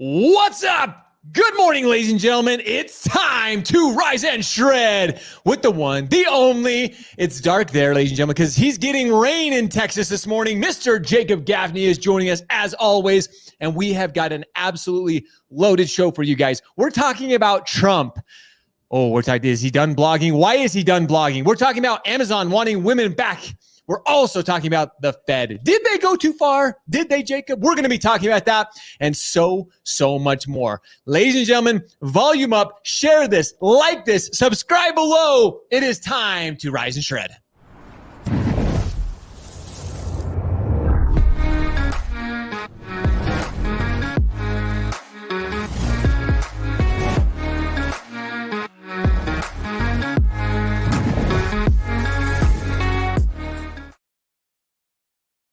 What's up? Good morning, ladies and gentlemen. It's time to rise and shred with the one, the only. It's dark there, ladies and gentlemen, because he's getting rain in Texas this morning. Mr. Jacob Gaffney is joining us as always, and we have got an absolutely loaded show for you guys. We're talking about Trump. Oh, is he done blogging? Why is he done blogging? We're talking about Amazon wanting women back. We're also talking about the Fed. Did they go too far? Did they, Jacob? We're going to be talking about that and so much more. Ladies and gentlemen, volume up, share this, like this, subscribe below. It is time to rise and shred.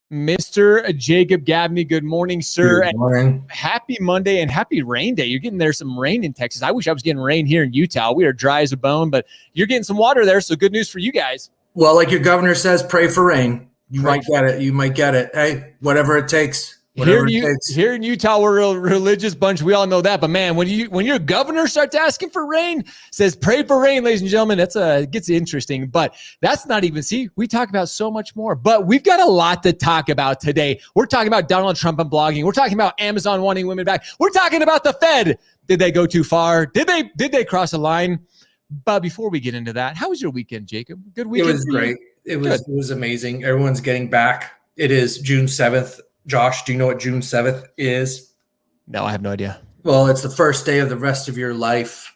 Mr. Jacob Gaffney, good morning, sir. Good morning. And happy Monday and happy rain day. You're getting there some rain in Texas. I wish I was getting rain here in Utah. We are dry as a bone, but you're getting some water there, so good news for you guys. Well, like your governor says, pray for rain. You might get it. You might get it. Hey, whatever it takes. Here in Utah, we're a religious bunch. We all know that. But man, when your governor starts asking for rain, says pray for rain, ladies and gentlemen, it gets interesting. But that's not even, we talk about so much more. But we've got a lot to talk about today. We're talking about Donald Trump and blogging. We're talking about Amazon wanting women back. We're talking about the Fed. Did they go too far? Did they cross a line? But before we get into that, how was your weekend, Jacob? Good weekend? It was great. It was amazing. Everyone's getting back. It is June 7th. Josh, do you know what June 7th is? No, I have no idea. Well, it's the first day of the rest of your life,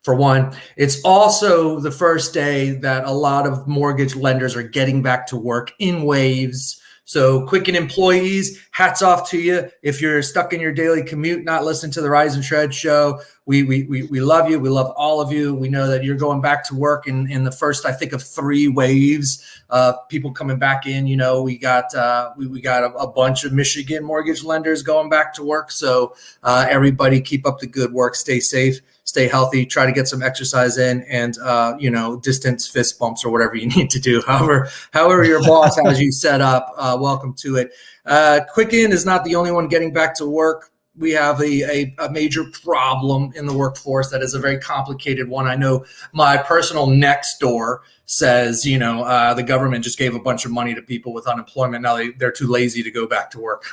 for one. It's also the first day that a lot of mortgage lenders are getting back to work in waves. So Quicken employees, hats off to you. If you're stuck in your daily commute, not listening to the Rise and Shred show, we love you. We love all of you. We know that you're going back to work in the first, I think, of 3 waves of people coming back in. You know, we got a bunch of Michigan mortgage lenders going back to work. So everybody keep up the good work. Stay safe. Stay healthy, try to get some exercise in, and, distance fist bumps or whatever you need to do. However your boss has you set up, welcome to it. Quicken is not the only one getting back to work. We have a major problem in the workforce that is a very complicated one. I know my personal next door says, the government just gave a bunch of money to people with unemployment. Now they're too lazy to go back to work.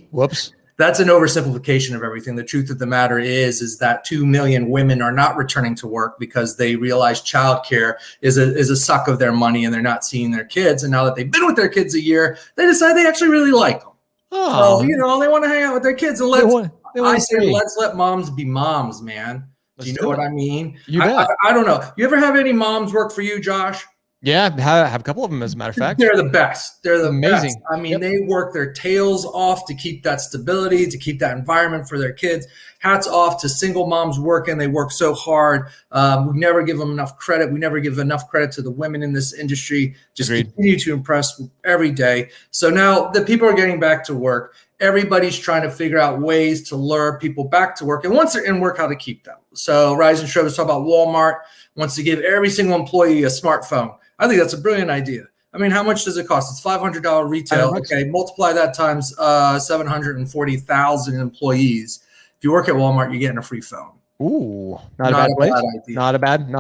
Whoops. That's an oversimplification of everything. The truth of the matter is that 2 million women are not returning to work because they realize childcare is a suck of their money and they're not seeing their kids. And now that they've been with their kids a year, they decide they actually really like them. Oh, so, they want to hang out with their kids. And let's let moms be moms, man. Do you know what I mean? I don't know. You ever have any moms work for you, Josh? Yeah, I have a couple of them, as a matter of fact. They're the best. They're the amazing. Best. I mean, They work their tails off to keep that stability, to keep that environment for their kids. Hats off to single moms working. They work so hard. We never give them enough credit. We never give enough credit to the women in this industry. Just continue to impress every day. So now the people are getting back to work. Everybody's trying to figure out ways to lure people back to work. And once they're in work, how to keep them. So Rise and Shred was talking about Walmart wants to give every single employee a smartphone. I think that's a brilliant idea. I mean, how much does it cost? It's $500 retail. Okay, multiply that times 740,000 employees. If you work at Walmart, you're getting a free phone. Ooh, not a bad place. Not a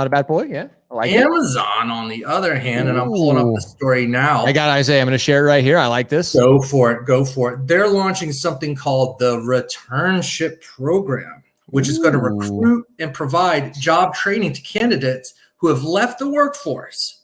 bad boy. Yeah, I like Amazon, on the other hand, and I'm pulling up the story now. I got Isaiah. I'm going to share it right here. I like this. Go for it. They're launching something called the Returnship Program, which is going to recruit and provide job training to candidates who have left the workforce.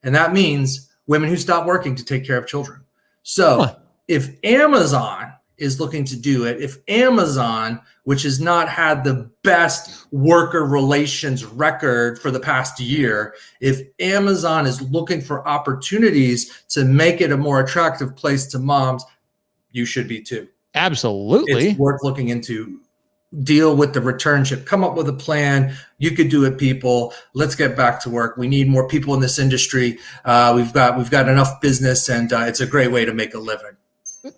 And that means women who stop working to take care of children. So if Amazon is looking to do it, if Amazon, which has not had the best worker relations record for the past year, if Amazon is looking for opportunities to make it a more attractive place to moms, you should be too. Absolutely. It's worth looking into. Deal with the returnship, come up with a plan. You could do it, people. Let's get back to work. We need more people in this industry. We've got enough business, and it's a great way to make a living.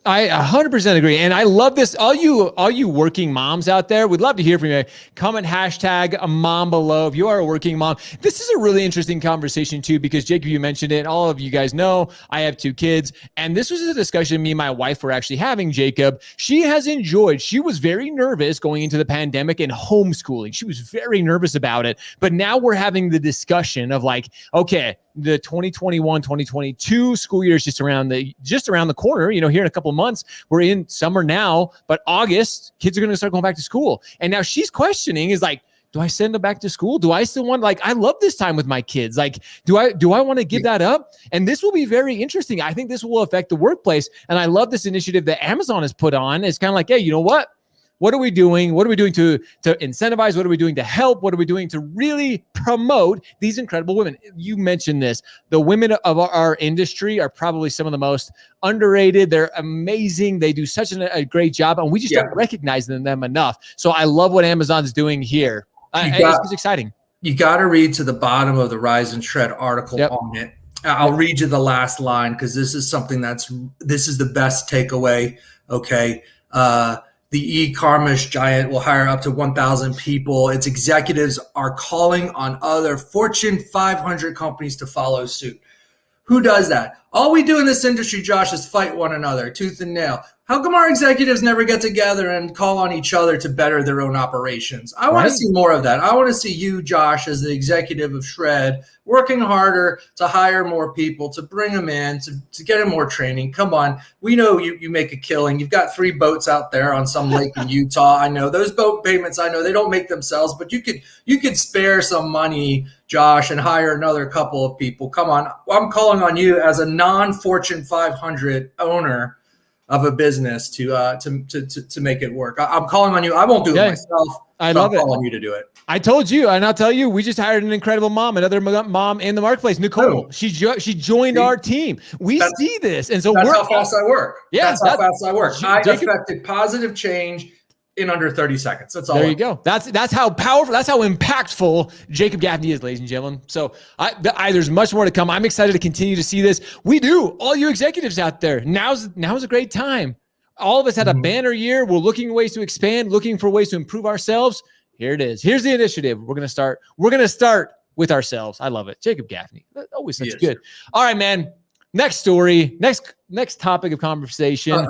I 100% agree. And I love this. All you working moms out there, we'd love to hear from you. Comment hashtag a mom below if you are a working mom. This is a really interesting conversation too, because Jacob, you mentioned it. All of you guys know I have 2 kids. And this was a discussion me and my wife were actually having, Jacob. She was very nervous going into the pandemic and homeschooling. She was very nervous about it. But now we're having the discussion of like, okay, the 2021-2022 school year is just around the corner, here in a couple of months. We're in summer now, but August, kids are going to start going back to school. And now she's questioning is like, do I send them back to school? Do I still want, I love this time with my kids. Like, do I want to give that up? And this will be very interesting. I think this will affect the workplace. And I love this initiative that Amazon has put on. It's kind of like, hey, you know what? What are we doing? What are we doing to incentivize? What are we doing to help? What are we doing to really promote these incredible women? You mentioned this. The women of our industry are probably some of the most underrated. They're amazing. They do such a great job, and we just don't recognize them enough. So I love what Amazon's doing here. It's exciting. You got to read to the bottom of the Rise and Shred article on it. I'll read you the last line because this is the best takeaway. Okay. The e-commerce giant will hire up to 1,000 people. Its executives are calling on other Fortune 500 companies to follow suit. Who does that? All we do in this industry, Josh, is fight one another, tooth and nail. How come our executives never get together and call on each other to better their own operations? I want to see more of that. I want to see you, Josh, as the executive of Shred, working harder to hire more people, to bring them in, to get them more training. Come on. We know you make a killing. You've got 3 boats out there on some lake in Utah. I know those boat payments. I know they don't make themselves, but you could spare some money, Josh, and hire another couple of people. Come on. I'm calling on you as a non-Fortune 500 owner of a business to make it work. I'm calling on you. I won't do it myself. I love it. I'm calling you to do it. I told you, and I'll tell you, we just hired an incredible mom, another mom in the marketplace, Nicole. She joined our team. We see this, and so that's how fast I work. Yeah, that's how fast I work. I affected positive change in under 30 seconds. That's all. There you go. That's how powerful, that's how impactful Jacob Gaffney is, ladies and gentlemen. So there's much more to come. I'm excited to continue to see this. We do. All you executives out there, now's a great time. All of us had a banner year. We're looking for ways to expand, looking for ways to improve ourselves. Here it is. Here's the initiative. We're going to start with ourselves. I love it. Jacob Gaffney. Always such good. All right, man. Next story. Next topic of conversation.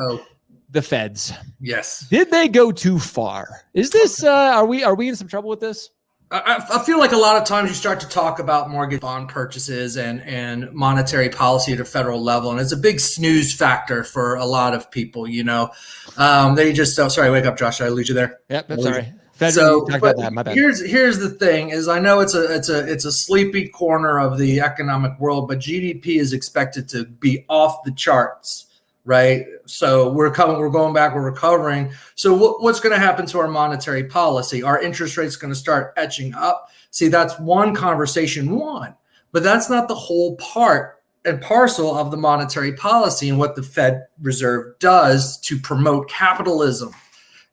The feds. Yes. Did they go too far? Is this are we in some trouble with this? I feel like a lot of times you start to talk about mortgage bond purchases and monetary policy at a federal level, and it's a big snooze factor for a lot of people. They just sorry, wake up, Josh. Did I lose you there? Yep, that's sorry. About that. My bad. Here's the thing: is I know it's a sleepy corner of the economic world, but GDP is expected to be off the charts. Right. So we're going back, we're recovering. So what's going to happen to our monetary policy? Our interest rate's going to start etching up. See, that's one conversation, but that's not the whole part and parcel of the monetary policy and what the Fed Reserve does to promote capitalism,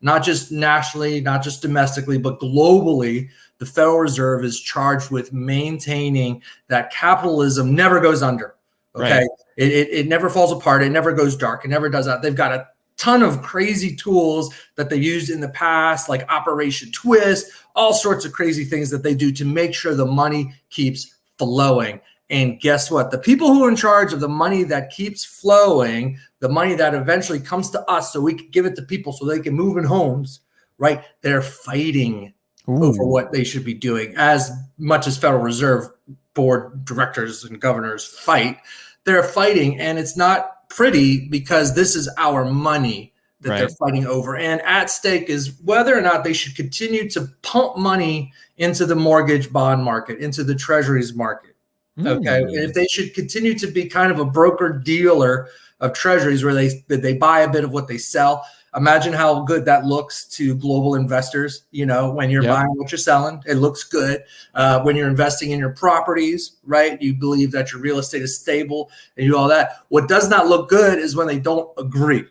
not just nationally, not just domestically, but globally. The Federal Reserve is charged with maintaining that capitalism never goes under. Okay. Right. It never falls apart. It never goes dark. It never does that. They've got a ton of crazy tools that they used in the past, like Operation Twist, all sorts of crazy things that they do to make sure the money keeps flowing. And guess what? The people who are in charge of the money that keeps flowing, the money that eventually comes to us so we can give it to people so they can move in homes, right? They're fighting over what they should be doing. As much as Federal Reserve Board directors and governors fight, they're fighting, and it's not pretty because this is our money that they're fighting over. And at stake is whether or not they should continue to pump money into the mortgage bond market, into the treasuries market. Okay. And if they should continue to be kind of a broker dealer of treasuries where they buy a bit of what they sell. Imagine how good that looks to global investors. When you're buying what you're selling, it looks good. When you're investing in your properties, right? You believe that your real estate is stable and you do all that. What does not look good is when they don't agree.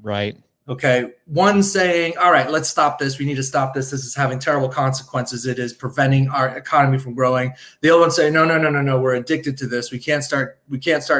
Right. Okay. One saying, all right, let's stop this. We need to stop this. This is having terrible consequences. It is preventing our economy from growing. The other one saying, no, no, no, no, no. We're addicted to this. We can't start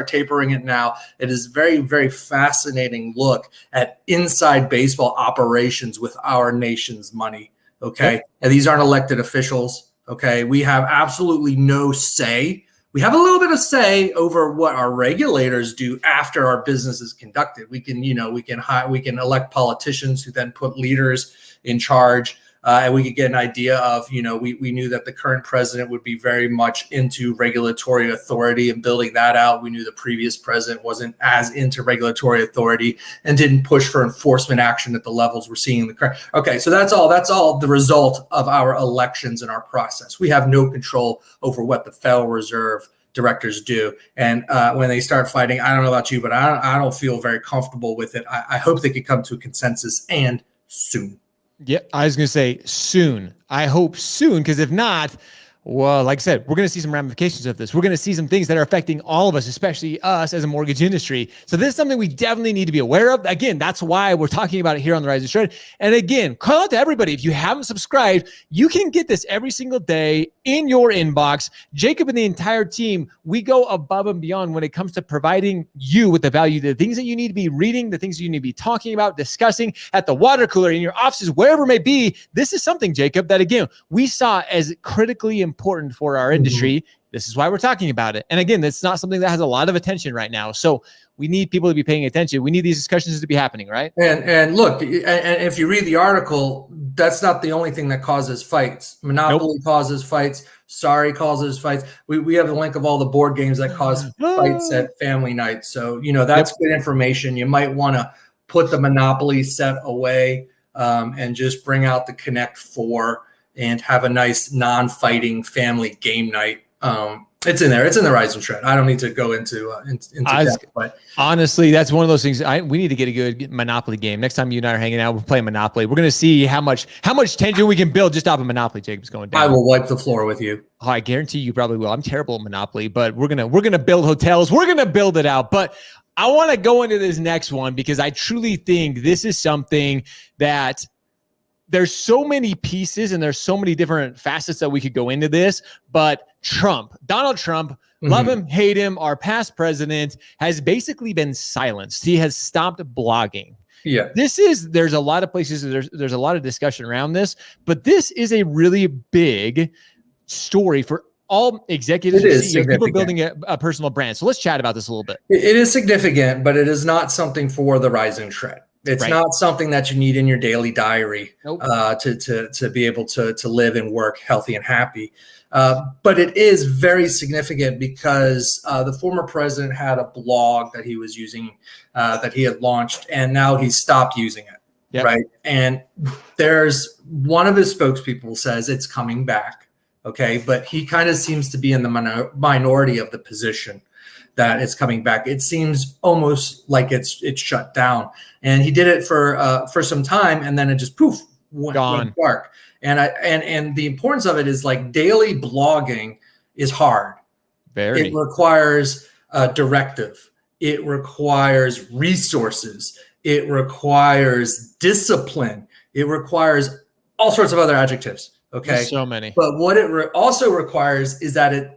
tapering it now. It is very, very fascinating look at inside baseball operations with our nation's money. Okay. Yep. And these aren't elected officials. Okay. We have absolutely no say. We have a little bit of say over what our regulators do after our business is conducted. We can elect politicians who then put leaders in charge, and we could get an idea of, we knew that the current president would be very much into regulatory authority and building that out. We knew the previous president wasn't as into regulatory authority and didn't push for enforcement action at the levels we're seeing in the current. Okay, so that's all the result of our elections and our process. We have no control over what the Federal Reserve directors do. And when they start fighting, I don't know about you, but I don't feel very comfortable with it. I hope they could come to a consensus, and soon. Yeah, I was going to say soon. I hope soon, because if not, well, like I said, we're going to see some ramifications of this. We're going to see some things that are affecting all of us, especially us as a mortgage industry. So this is something we definitely need to be aware of. Again, that's why we're talking about it here on the Rise and Shred. And again, call out to everybody. If you haven't subscribed, you can get this every single day in your inbox. Jacob and the entire team, we go above and beyond when it comes to providing you with the value, the things that you need to be reading, the things you need to be talking about, discussing at the water cooler, in your offices, wherever it may be. This is something, Jacob, that again, we saw as critically important for our industry. This is why we're talking about it. And again, it's not something that has a lot of attention right now. So we need people to be paying attention. We need these discussions to be happening, right? And look, and if you read the article, that's not the only thing that causes fights. Monopoly causes fights. Sorry causes fights. We have a link of all the board games that cause fights at family night. So, that's good information. You might want to put the Monopoly set away and just bring out the Connect 4 and have a nice non-fighting family game night. It's in there. It's in the Rise and Shred. I don't need to go into depth, but honestly, that's one of those things. We need to get a good Monopoly game. Next time you and I are hanging out, we're playing Monopoly. We're going to see how much tension we can build just off of Monopoly. Jacob's going down. I will wipe the floor with you. Oh, I guarantee you probably will. I'm terrible at Monopoly, but we're gonna build hotels. We're gonna build it out. But I want to go into this next one because I truly think this is something that there's so many pieces and there's so many different facets that we could go into this, but Donald Trump, love him, hate him, our past president has basically been silenced. He has stopped blogging. Yeah. There's a lot of places, there's a lot of discussion around this, but this is a really big story for all executives, people building a personal brand. So let's chat about this a little bit. It is significant, but it is not something for the Rise and Shred. It's not something that you need in your daily diary to be able to live and work healthy and happy. But it is very significant because the former president had a blog that he was using, that he had launched, and now he's stopped using it. Yep. Right. And there's one of his spokespeople says it's coming back. Okay. But he kind of seems to be in the minority of the position that it's coming back. It seems almost like it's shut down, and he did it for some time, and then it just went dark. And the importance of it is like daily blogging is hard. It requires a directive. It requires resources. It requires discipline. It requires all sorts of other adjectives. Okay, there's so many. But what it also requires is that it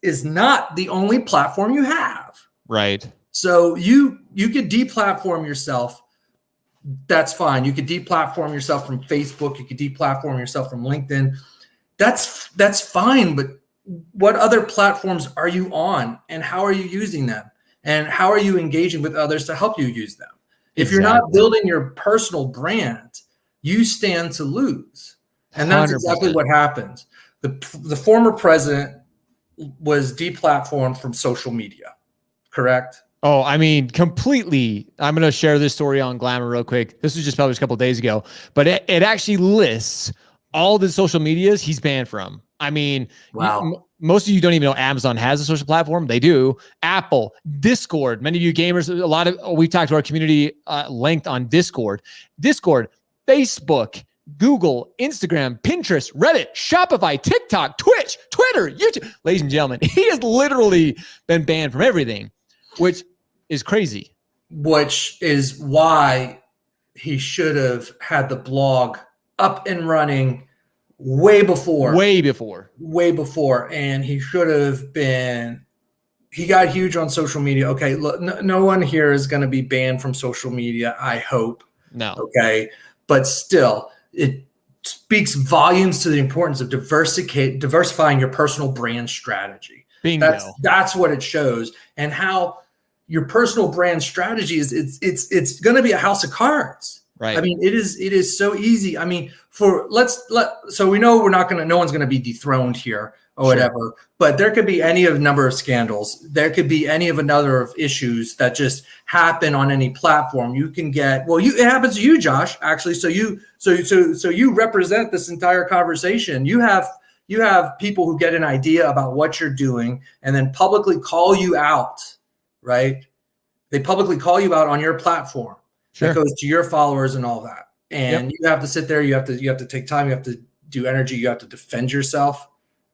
is not the only platform you have. Right. So you could deplatform yourself. That's fine. You could deplatform yourself from Facebook. You could deplatform yourself from LinkedIn. That's fine. But what other platforms are you on, and how are you using them, and how are you engaging with others to help you use them? If you're not building your personal brand, you stand to lose. And that's 100%. Exactly what happens. The former president was deplatformed from social media, correct? Oh, I mean, completely. I'm going to share this story on Glamour real quick. This was just published a couple of days ago, but it actually lists all the social medias he's banned from. I mean, wow. Most of you don't even know Amazon has a social platform. They do. Apple, Discord. Many of you gamers, we've talked to our community length on Discord, Facebook, Google, Instagram, Pinterest, Reddit, Shopify, TikTok, Twitch, Twitter, YouTube. Ladies and gentlemen, he has literally been banned from everything, which is crazy. Which is why he should have had the blog up and running way before. And he should have been, he got huge on social media. Okay, look, no one here is going to be banned from social media, I hope. No. Okay, but still, it speaks volumes to the importance of diversifying your personal brand strategy. Bingo. That's what it shows, and how your personal brand strategy is. It's going to be a house of cards. Right. I mean, it is so easy. I mean, so we know no one's going to be dethroned here or whatever, but there could be any of a number of scandals. There could be any of a number of issues that just happen on any platform. You can get, it happens to you, Josh, actually. So you represent this entire conversation. You have people who get an idea about what you're doing and then publicly call you out, right? They publicly call you out on your platform. That goes to your followers and all that. And you have to sit there. You have to take time. You have to do energy. You have to defend yourself,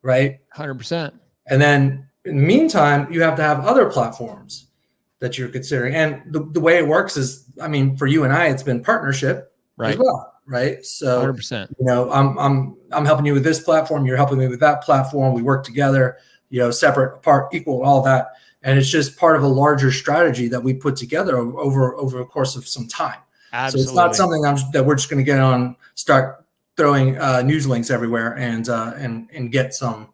right? 100%. And then in the meantime, you have to have other platforms that you're considering. And the way it works is, I mean, for you and I, it's been partnership as well, right? So 100%. I'm helping you with this platform. You're helping me with that platform. We work together, separate, apart, equal, all that. And it's just part of a larger strategy that we put together over a course of some time. Absolutely. So it's not something that we're just going to get on, start throwing news links everywhere and get some,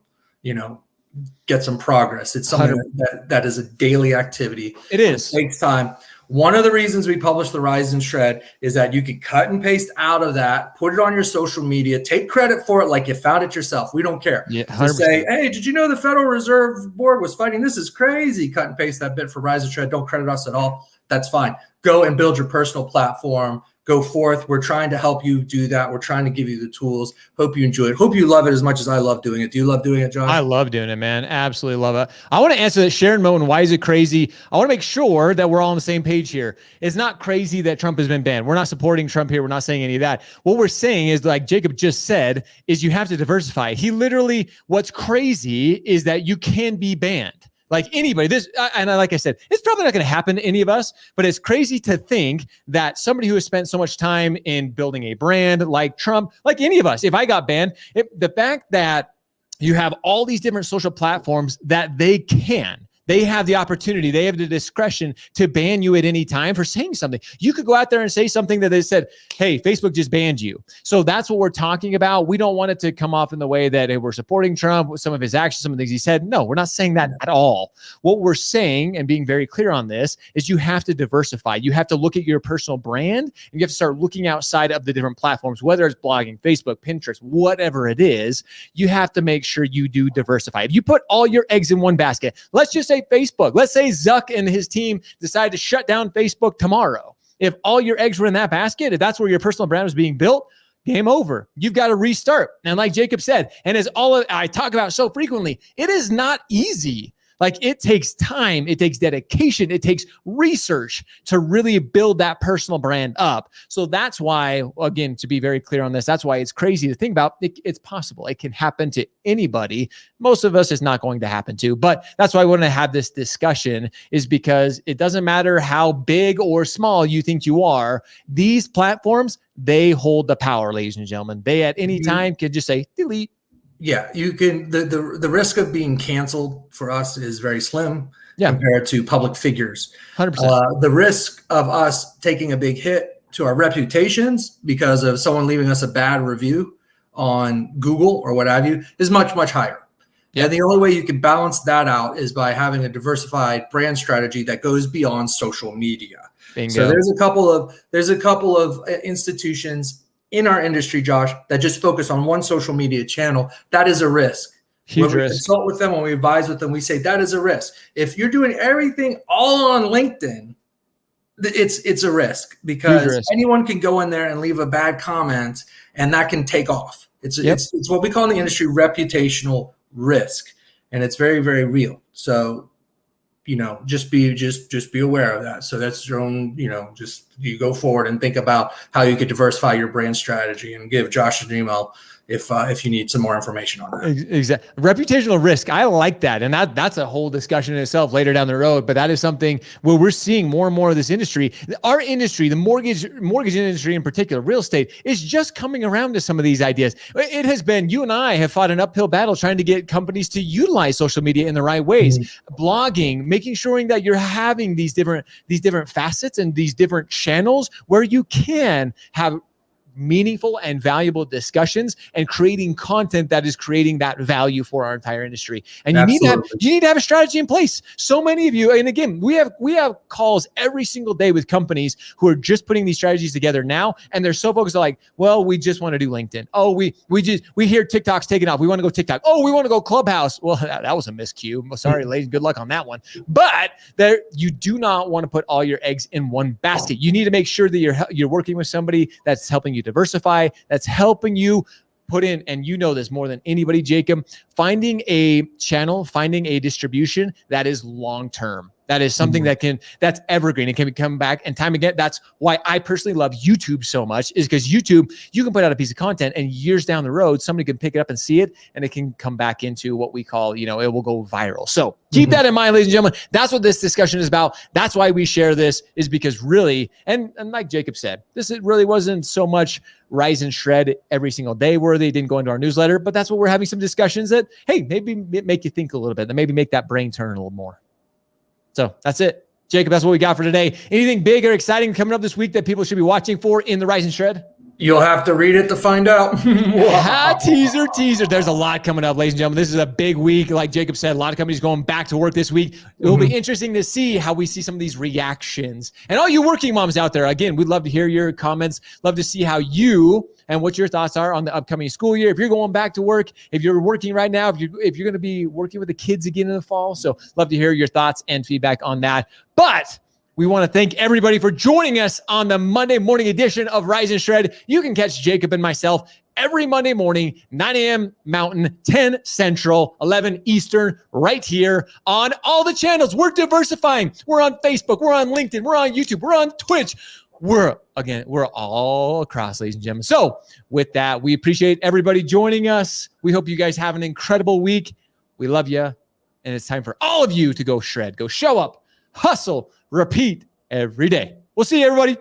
get some progress. It's something that is a daily activity. It is. It takes time. One of the reasons we publish the Rise and Shred is that you can cut and paste out of that, put it on your social media, take credit for it like you found it yourself. We don't care. Yeah, just say, hey, did you know the Federal Reserve Board was fighting? This is crazy. Cut and paste that bit for Rise and Shred. Don't credit us at all. That's fine. Go and build your personal platform. Go forth. We're trying to help you do that. We're trying to give you the tools. Hope you enjoy it. Hope you love it as much as I love doing it. Do you love doing it, Josh? I love doing it, man. Absolutely love it. I want to answer that Sharon Moen, why is it crazy? I want to make sure that we're all on the same page here. It's not crazy that Trump has been banned. We're not supporting Trump here. We're not saying any of that. What we're saying is, like Jacob just said, is you have to diversify. What's crazy is that you can be banned. Like anybody, like I said, it's probably not going to happen to any of us, but it's crazy to think that somebody who has spent so much time in building a brand like Trump, like any of us, if I got banned, the fact that you have all these different social platforms that they have the opportunity, they have the discretion to ban you at any time for saying something. You could go out there and say something that they said, hey, Facebook just banned you. So that's what we're talking about. We don't want it to come off in the way that we're supporting Trump with some of his actions, some of the things he said. No, we're not saying that at all. What we're saying, and being very clear on this, is you have to diversify. You have to look at your personal brand, and you have to start looking outside of the different platforms, whether it's blogging, Facebook, Pinterest, whatever it is. You have to make sure you do diversify. If you put all your eggs in one basket, let's just say Facebook. Let's say Zuck and his team decide to shut down Facebook tomorrow. If all your eggs were in that basket, if that's where your personal brand was being built, game over. You've got to restart. And like Jacob said, and as I talk about so frequently, it is not easy. Like it takes time, it takes dedication, it takes research to really build that personal brand up. So that's why, again, to be very clear on this, that's why it's crazy to think about. It's possible. It can happen to anybody. Most of us it's not going to happen to, but that's why I want to have this discussion, is because it doesn't matter how big or small you think you are. These platforms, they hold the power, ladies and gentlemen. They at any time can just say delete. Yeah, you can. The risk of being canceled for us is very slim compared to public figures. 100%. The risk of us taking a big hit to our reputations because of someone leaving us a bad review on Google or what have you is much, much higher. Yeah. And the only way you can balance that out is by having a diversified brand strategy that goes beyond social media. Bingo. So there's a couple of institutions in our industry, Josh, that just focus on one social media channel. That is a risk. Huge when we risk. consult with them, when we advise with them, we say that is a risk. If you're doing everything all on LinkedIn, it's a risk, because anyone can go in there and leave a bad comment and that can take off. It's what we call in the industry reputational risk, and it's very, very real. So, just be aware of that. So that's your own, just you go forward and think about how you could diversify your brand strategy, and give Josh an email if you need some more information on that. Exactly. Reputational risk. I like that. And that's a whole discussion in itself later down the road. But that is something where we're seeing more and more of this industry. Our industry, the mortgage industry in particular, real estate, is just coming around to some of these ideas. It has been, you and I have fought an uphill battle trying to get companies to utilize social media in the right ways. Blogging, making sure that you're having these different facets and these different channels where you can have meaningful and valuable discussions, and creating content that is creating that value for our entire industry. And you need to have a strategy in place. So many of you, and again, we have calls every single day with companies who are just putting these strategies together now, and they're so focused on like, well, we just want to do LinkedIn. Oh, we hear TikTok's taking off. We want to go TikTok. Oh, we want to go Clubhouse. Well, that was a miscue. Sorry, ladies. Good luck on that one. But you do not want to put all your eggs in one basket. You need to make sure that you're working with somebody that's helping you diversify, that's helping you put in, and you know this more than anybody, Jacob, finding a channel, finding a distribution that is long-term. That is something that's evergreen. It can come back and time again. That's why I personally love YouTube so much, is because YouTube, you can put out a piece of content and years down the road, somebody can pick it up and see it, and it can come back into what we call, it will go viral. So keep that in mind, ladies and gentlemen. That's what this discussion is about. That's why we share this, is because really, and like Jacob said, this really wasn't so much Rise and Shred every single day worthy. It didn't go into our newsletter, but that's what we're having some discussions that, hey, maybe make you think a little bit, and maybe make that brain turn a little more. So that's it. Jacob, that's what we got for today. Anything big or exciting coming up this week that people should be watching for in the Rise and Shred? You'll have to read it to find out. Teaser. There's a lot coming up, ladies and gentlemen. This is a big week. Like Jacob said, a lot of companies going back to work this week. It will be interesting to see how we see some of these reactions. And all you working moms out there, again, we'd love to hear your comments. Love to see how you and what your thoughts are on the upcoming school year. If you're going back to work, if you're working right now, if you're going to be working with the kids again in the fall. So love to hear your thoughts and feedback on that. But we want to thank everybody for joining us on the Monday morning edition of Rise and Shred. You can catch Jacob and myself every Monday morning, 9 a.m. Mountain, 10 Central, 11 Eastern, right here on all the channels. We're diversifying. We're on Facebook. We're on LinkedIn. We're on YouTube. We're on Twitch. We're all across, ladies and gentlemen. So with that, we appreciate everybody joining us. We hope you guys have an incredible week. We love you. And it's time for all of you to go shred, go show up, hustle, repeat every day. We'll see you, everybody.